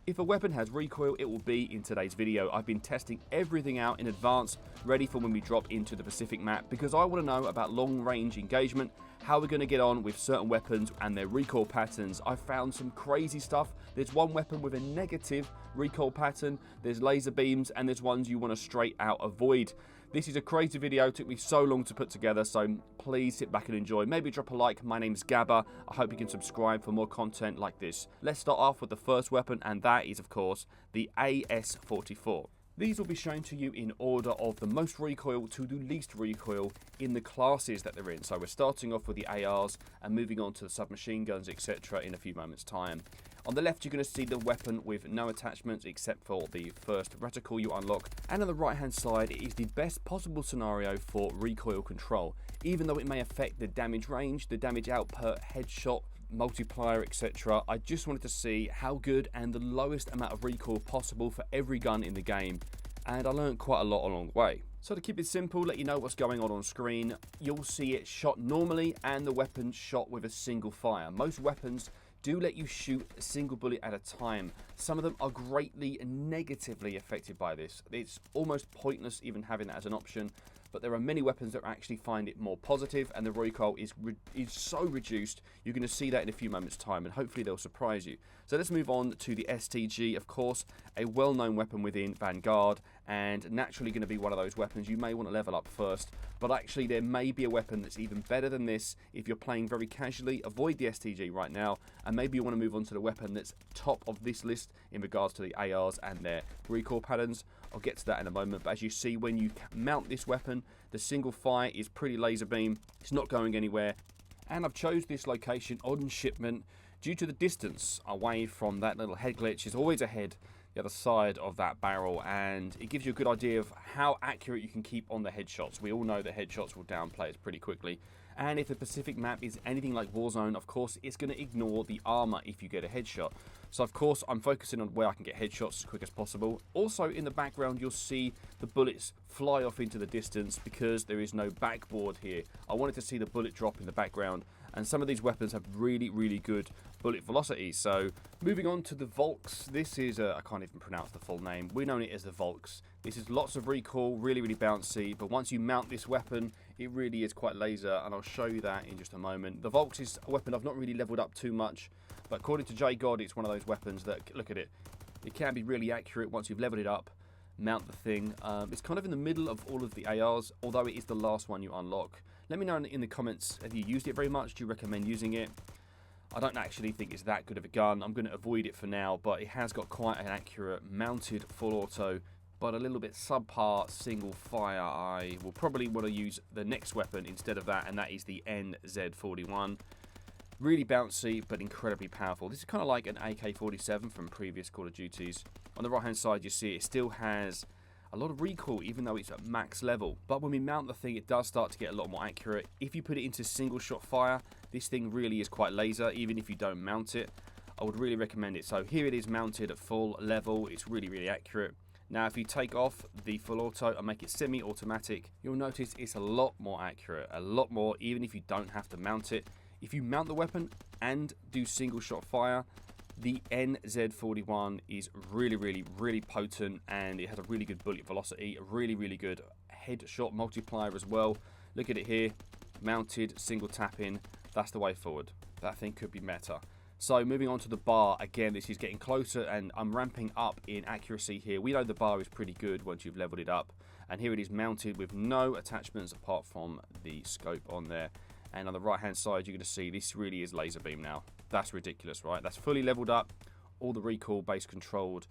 If a weapon has recoil, it will be in today's video. I've been testing everything out in advance, ready for when we drop into the Pacific map, because I want to know about long-range engagement, how we're going to get on with certain weapons and their recoil patterns. I found some crazy stuff. There's one weapon with a negative recoil pattern, there's laser beams, and there's ones you want to straight out avoid. This is a crazy video, it took me so long to put together, so please sit back and enjoy. Maybe drop a like. My name's Gaaba. I hope you can subscribe for more content like this. Let's start off with the first weapon, and that is, of course, the AS44. These will be shown to you in order of the most recoil to the least recoil in the classes that they're in. So we're starting off with the ARs and moving on to the submachine guns, etc. in a few moments' time. On the left, you're going to see the weapon with no attachments except for the first reticle you unlock. And on the right-hand side, it is the best possible scenario for recoil control. Even though it may affect the damage range, the damage output, headshot, multiplier, etc. I just wanted to see how good and the lowest amount of recoil possible for every gun in the game, and I learned quite a lot along the way. So to keep it simple, let you know what's going on screen, you'll see it shot normally and the weapon shot with a single fire. Most weapons do let you shoot a single bullet at a time. Some of them are greatly negatively affected by this. It's almost pointless even having that as an option, but there are many weapons that actually find it more positive, and the recoil is so reduced. You're going to see that in a few moments' time, and hopefully they'll surprise you. So let's move on to the STG, of course, a well-known weapon within Vanguard, and naturally going to be one of those weapons you may want to level up first, but actually there may be a weapon that's even better than this if you're playing very casually. Avoid the STG right now, and maybe you want to move on to the weapon that's top of this list in regards to the ARs and their recoil patterns. I'll get to that in a moment, but as you see, when you mount this weapon, the single fire is pretty laser beam. It's not going anywhere, and I've chose this location on shipment due to the distance away from that little head glitch. Is always ahead the other side of that barrel, and it gives you a good idea of how accurate you can keep on the headshots. We all know that headshots will down players pretty quickly, and if the Pacific map is anything like Warzone, of course it's going to ignore the armor if you get a headshot. So of course I'm focusing on where I can get headshots as quick as possible. Also in the background you'll see the bullets fly off into the distance because there is no backboard here. I wanted to see the bullet drop in the background, and some of these weapons have really good bullet velocity. So moving on to the VOLKS, this is I can't even pronounce the full name. We know it as the VOLKS. This is lots of recoil, really bouncy, but once you mount this weapon, it really is quite laser, and I'll show you that in just a moment. The VOLKS is a weapon I've not really leveled up too much, but according to JGOD, it's one of those weapons that, look at it, it can be really accurate once you've leveled it up. Mount the thing. It's kind of in the middle of all of the ARs, although it is the last one you unlock. Let me know in the comments, have you used it very much? Do you recommend using it? I don't actually think it's that good of a gun. I'm going to avoid it for now, but it has got quite an accurate mounted full auto, but a little bit subpar single fire. I will probably want to use the next weapon instead of that, and that is the NZ41. Really bouncy, but incredibly powerful. This is kind of like an AK-47 from previous Call of Duties. On the right hand side you see it still has a lot of recoil even though it's at max level, but when we mount the thing it does start to get a lot more accurate. If you put it into single shot fire, this thing really is quite laser even if you don't mount it. I would really recommend it. So here it is mounted at full level. It's really accurate. Now if you take off the full auto and make it semi-automatic, you'll notice it's a lot more accurate, a lot more, even if you don't have to mount it. If you mount the weapon and do single shot fire, the NZ41 is really potent, and it has a really good bullet velocity, a really good headshot multiplier as well. Look at it here, mounted, single tap in, that's the way forward. That thing could be meta. So moving on to the bar, again this is getting closer and I'm ramping up in accuracy here. We know the bar is pretty good once you've leveled it up, and here it is mounted with no attachments apart from the scope on there. And on the right hand side you're going to see this really is laser beam now. That's ridiculous, right? That's fully leveled up, all the recoil base controlled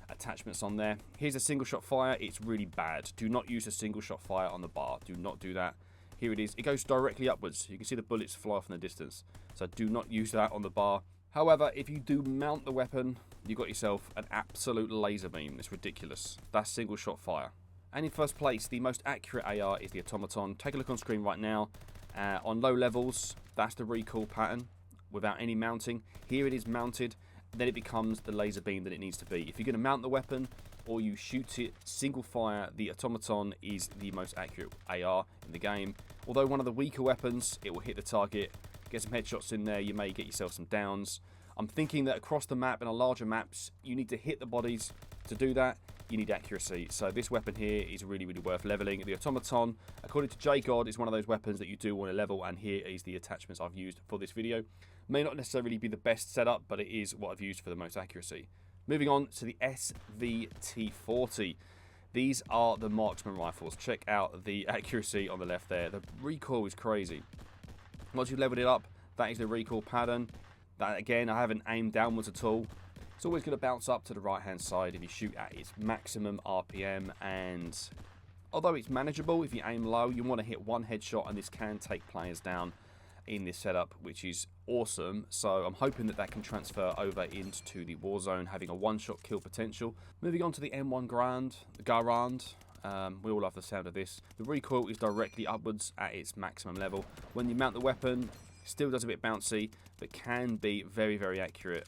attachments on there. Here's a single shot fire. It's really bad. Do not use a single shot fire on the bar. Do not do that. Here it is. It goes directly upwards. You can see the bullets fly off in the distance. So do not use that on the bar. However, if you do mount the weapon, you've got yourself an absolute laser beam. It's ridiculous. That's single shot fire. And in first place, the most accurate AR is the AUTOMATON. Take a look on screen right now. On low levels, that's the recoil pattern without any mounting. Here it is mounted, then it becomes the laser beam that it needs to be. If you're going to mount the weapon or you shoot it single fire, the AUTOMATON is the most accurate AR in the game. Although one of the weaker weapons, it will hit the target, get some headshots in there, you may get yourself some downs. I'm thinking that across the map and on larger maps, you need to hit the bodies. To do that, you need accuracy. So this weapon here is really, really worth leveling. The AUTOMATON, according to JGOD, is one of those weapons that you do want to level, and here is the attachments I've used for this video. May not necessarily be the best setup, but it is what I've used for the most accuracy. Moving on to the SVT40. These are the marksman rifles. Check out the accuracy on the left there. The recoil is crazy. Once you've leveled it up, that is the recoil pattern. That, again, I haven't aimed downwards at all. It's always going to bounce up to the right hand side if you shoot at its maximum RPM, and although it's manageable, if you aim low, you want to hit one headshot, and this can take players down in this setup, which is awesome. So I'm hoping that that can transfer over into the Warzone, having a one-shot kill potential. Moving on to the M1 GARAND. We all love the sound of this. The recoil is directly upwards at its maximum level. When you mount the weapon, still does a bit bouncy, but can be very, very accurate.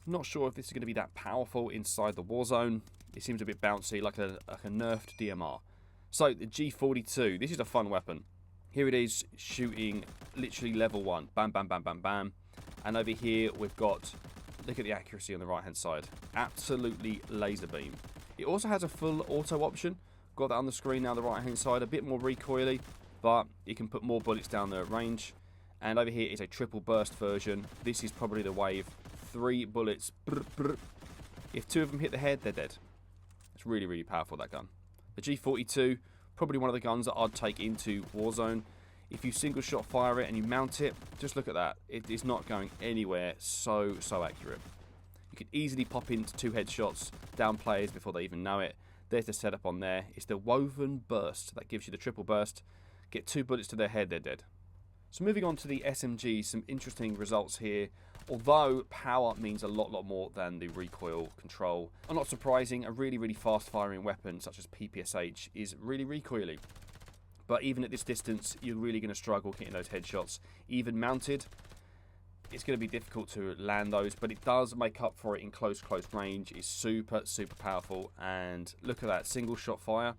Not sure if this is going to be that powerful inside the Warzone. It seems a bit bouncy, like a nerfed DMR. So the G42, this is a fun weapon. Here it is, shooting literally level 1. Bam, bam, bam, bam, bam. And over here we've got, look at the accuracy on the right hand side. Absolutely laser beam. It also has a full auto option. Got that on the screen now, the right hand side. A bit more recoily, but you can put more bullets down the range. And over here is a triple burst version. This is probably the wave. 3 bullets. Brr, brr. If 2 of them hit the head, they're dead. It's really, really powerful, that gun. The G42, probably one of the guns that I'd take into Warzone. If you single shot fire it and you mount it, just look at that. It is not going anywhere. So accurate. You could easily pop into 2 headshots down players before they even know it. There's the setup on there. It's the woven burst that gives you the triple burst. Get 2 bullets to their head, they're dead. So moving on to the SMG, some interesting results here. Although power means a lot more than the recoil control. And not surprising, a really, really fast firing weapon such as PPSH is really recoily. But even at this distance, you're really going to struggle hitting those headshots. Even mounted, it's going to be difficult to land those, but it does make up for it in close range. It's super powerful. And look at that, single shot fire.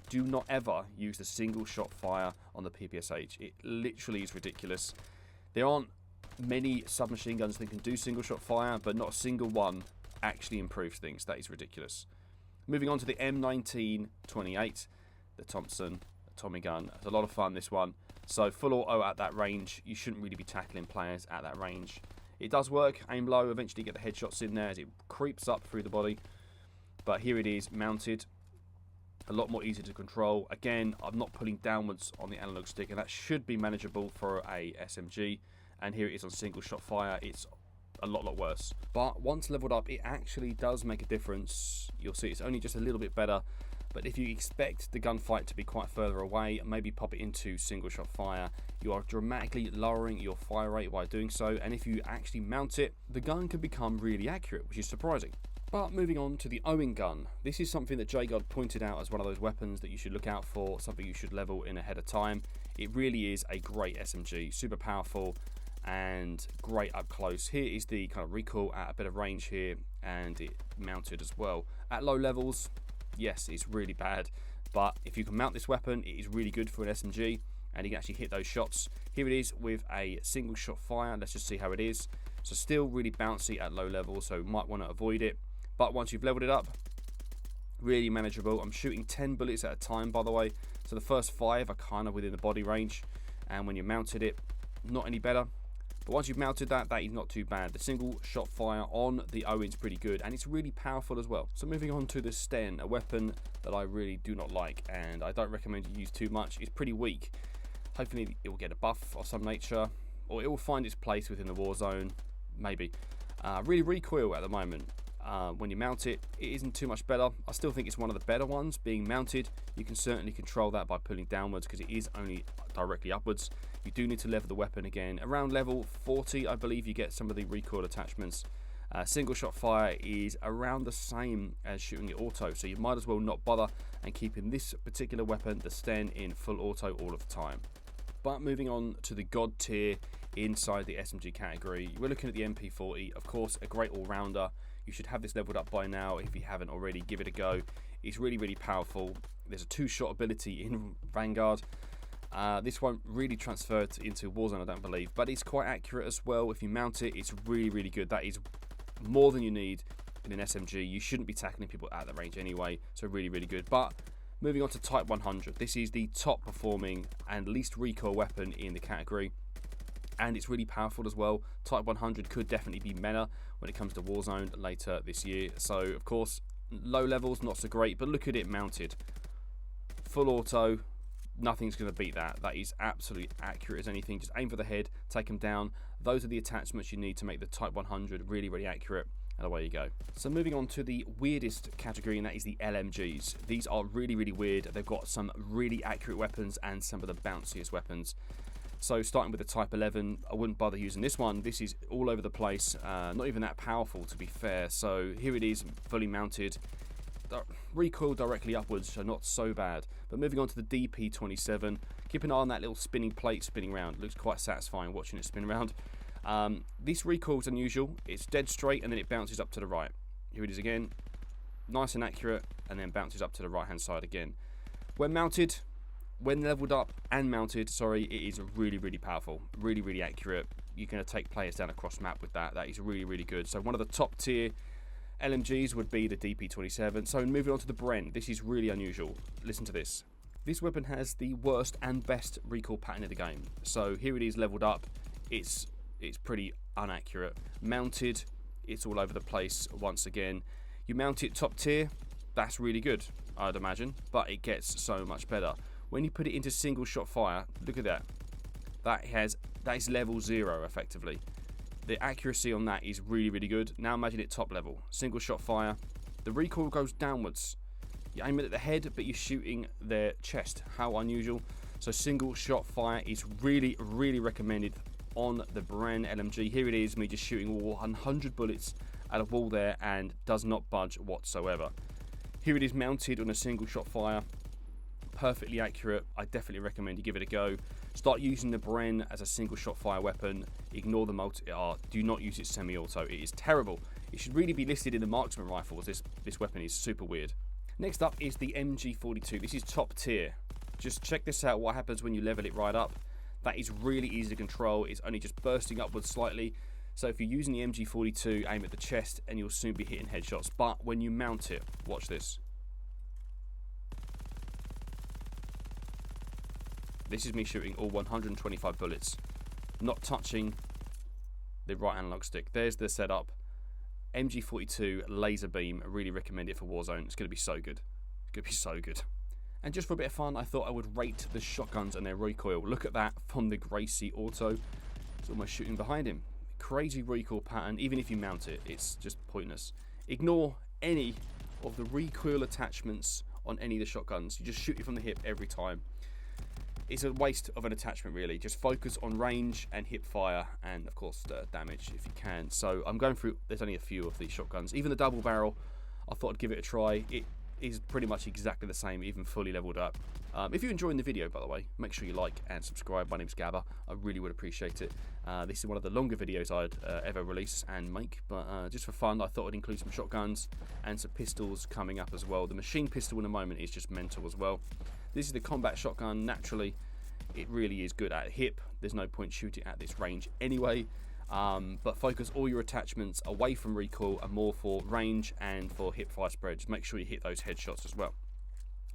Do not ever use the single shot fire on the PPSH. It literally is ridiculous. There aren't many submachine guns that can do single shot fire, but not a single one actually improves things. That is ridiculous. Moving on to the M1928, the Thompson Tommy gun. It's a lot of fun, this one. So full auto at that range. You shouldn't really be tackling players at that range. It does work. Aim low, eventually get the headshots in there as it creeps up through the body. But here it is, mounted. A lot more easy to control. Again, I'm not pulling downwards on the analog stick, and that should be manageable for a SMG. And here it is on single shot fire. It's a lot worse. But once leveled up, it actually does make a difference. You'll see it's only just a little bit better. But if you expect the gunfight to be quite further away, maybe pop it into single shot fire. You are dramatically lowering your fire rate by doing so. And if you actually mount it, the gun can become really accurate, which is surprising. But moving on to the Owen gun. This is something that JGOD pointed out as one of those weapons that you should look out for, something you should level in ahead of time. It really is a great SMG, super powerful and great up close. Here is the kind of recoil at a bit of range here, and it mounted as well. At low levels, yes, it's really bad, but if you can mount this weapon, it is really good for an SMG, and you can actually hit those shots. Here it is with a single shot fire. Let's just see how it is. So still really bouncy at low levels, so might want to avoid it. But once you've leveled it up, really manageable. I'm shooting 10 bullets at a time, by the way. So the first 5 are kind of within the body range. And when you mounted it, not any better. But once you've mounted that, that is not too bad. The single shot fire on the Owen's pretty good. And it's really powerful as well. So moving on to the STEN, a weapon that I really do not like. And I don't recommend you use too much. It's pretty weak. Hopefully it will get a buff of some nature. Or it will find its place within the Warzone. Maybe. Really recoil at the moment. When you mount it, it isn't too much better. I still think it's one of the better ones being mounted. You can certainly control that by pulling downwards because it is only directly upwards. You do need to level the weapon again. Around level 40, I believe, you get some of the recoil attachments. Single shot fire is around the same as shooting it auto, so you might as well not bother and keeping this particular weapon, the STEN, in full auto all of the time. But moving on to the God tier inside the SMG category, we're looking at the MP40, of course, a great all-rounder. You should have this leveled up by now. If you haven't already, give it a go. It's really powerful. There's a 2-shot ability in Vanguard. This won't really transfer into Warzone, I don't believe, but it's quite accurate as well. If you mount it, it's really, really good. That is more than you need in an SMG. You shouldn't be tackling people at that range anyway, so really, really good. But moving on to Type 100. This is the top performing and least recoil weapon in the category, and it's really powerful as well. Type 100 could definitely be meta when it comes to Warzone later this year. So, of course, low levels, not so great, but look at it mounted. Full auto, nothing's going to beat that. That is absolutely accurate as anything. Just aim for the head, take them down. Those are the attachments you need to make the Type 100 really, really accurate. And away you go. So moving on to the weirdest category, and that is the LMGs. These are really, really weird. They've got some really accurate weapons and some of the bounciest weapons. So starting with the Type 11, I wouldn't bother using this one. This is all over the place, not even that powerful to be fair. So here it is, fully mounted. Recoil directly upwards, so not so bad. But moving on to the DP27, keep an eye on that little spinning plate spinning around. It looks quite satisfying watching it spin around. This recoil is unusual. It's dead straight and then it bounces up to the right. Here it is again, nice and accurate, and then bounces up to the right hand side again. When mounted, when leveled up and mounted, sorry, it is really, really powerful, really, really accurate. You're going to take players down across map with that. That is really, really good. So one of the top tier LMGs would be the DP27. So moving on to the BREN, this is really unusual. Listen to this. This weapon has the worst and best recoil pattern in the game. So here it is leveled up. It's pretty inaccurate. Mounted, it's all over the place once again. You mount it top tier, that's really good, I'd imagine, but it gets so much better. When you put it into single shot fire, look at that. That is level 0 effectively. The accuracy on that is really, really good. Now imagine it top level. Single shot fire. The recoil goes downwards. You aim it at the head, but you're shooting their chest. How unusual. So single shot fire is really, really recommended on the BREN LMG. Here it is, me just shooting 100 bullets at a wall there and does not budge whatsoever. Here it is mounted on a single shot fire. Perfectly accurate. I definitely recommend you give it a go. Start using the BREN as a single shot fire weapon. Ignore the multi-art. Do not use it semi-auto. It is terrible. It should really be listed in the marksman rifles. This weapon is super weird. Next up is the MG42. This is top tier. Just check this out, what happens when you level it right up. That is really easy to control. It's only just bursting upwards slightly. So if you're using the MG42, aim at the chest and you'll soon be hitting headshots. But when you mount it, watch this. This is me shooting all 125 bullets, not touching the right analog stick. There's the setup. MG42 laser beam, I really recommend it for Warzone. It's going to be so good. It's going to be so good. And just for a bit of fun, I thought I would rate the shotguns and their recoil. Look at that from the GRECEY Auto. It's almost shooting behind him. Crazy recoil pattern. Even if you mount it, it's just pointless. Ignore any of the recoil attachments on any of the shotguns. You just shoot it from the hip every time. It's a waste of an attachment, really. Just focus on range and hip fire and, of course, damage if you can. So I'm going through, there's only a few of these shotguns. Even the double barrel, I thought I'd give it a try. It is pretty much exactly the same, even fully leveled up. If you're enjoying the video, by the way, make sure you like and subscribe. My name's Gaaba. I really would appreciate it. This is one of the longer videos I'd ever release and make, but just for fun, I thought I'd include some shotguns and some pistols coming up as well. The machine pistol in a moment is just mental as well. This is the combat shotgun. Naturally, it really is good at hip. There's no point shooting at this range anyway. But focus all your attachments away from recoil and more for range and for hip fire spread. Just make sure you hit those headshots as well.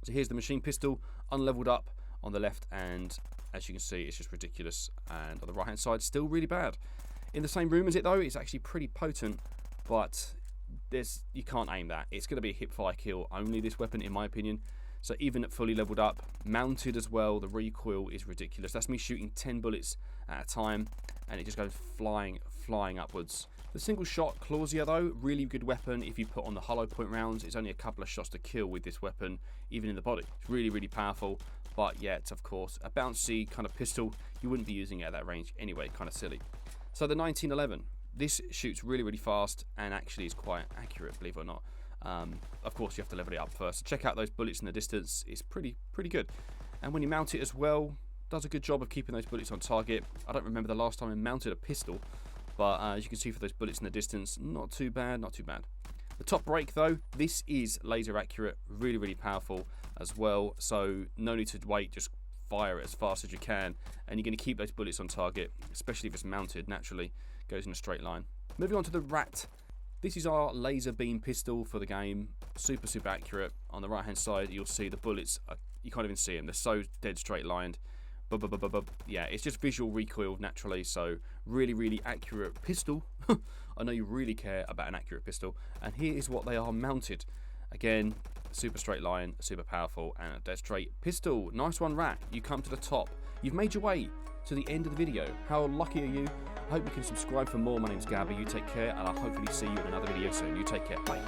So here's the machine pistol, unleveled up on the left, and as you can see, it's just ridiculous. And on the right hand side, still really bad. In the same room as it though, it's actually pretty potent, but you can't aim that. It's going to be a hip fire kill only, this weapon, in my opinion. So even at fully leveled up, mounted as well, the recoil is ridiculous. That's me shooting 10 bullets at a time, and it just goes flying upwards. The single shot KLAUSER though, really good weapon if you put on the hollow point rounds. It's only a couple of shots to kill with this weapon, even in the body. It's really, really powerful, but yet, of course, a bouncy kind of pistol, you wouldn't be using it at that range anyway, kind of silly. So the 1911, this shoots really, really fast and actually is quite accurate, believe it or not. Of course, you have to level it up first. So check out those bullets in the distance. It's pretty good. And when you mount it as well, does a good job of keeping those bullets on target. I don't remember the last time I mounted a pistol, but as you can see for those bullets in the distance, not too bad, not too bad. The top break though, this is laser accurate, really, really powerful as well. So no need to wait, just fire it as fast as you can, and you're going to keep those bullets on target, especially if it's mounted naturally, goes in a straight line. Moving on to the RATT. This is our laser beam pistol for the game. Super accurate. On the right hand side you'll see the bullets, you can't even see them, they're so dead straight lined. Yeah, it's just visual recoil naturally, so really accurate pistol. I know you really care about an accurate pistol, and here is what they are mounted. Again, super straight line, super powerful, and a dead straight pistol. Nice one, RATT. You come to the top. You've made your way to the end of the video. How lucky are you? I hope you can subscribe for more. My name's Gaaba. You take care, and I'll hopefully see you in another video soon. You take care. Bye.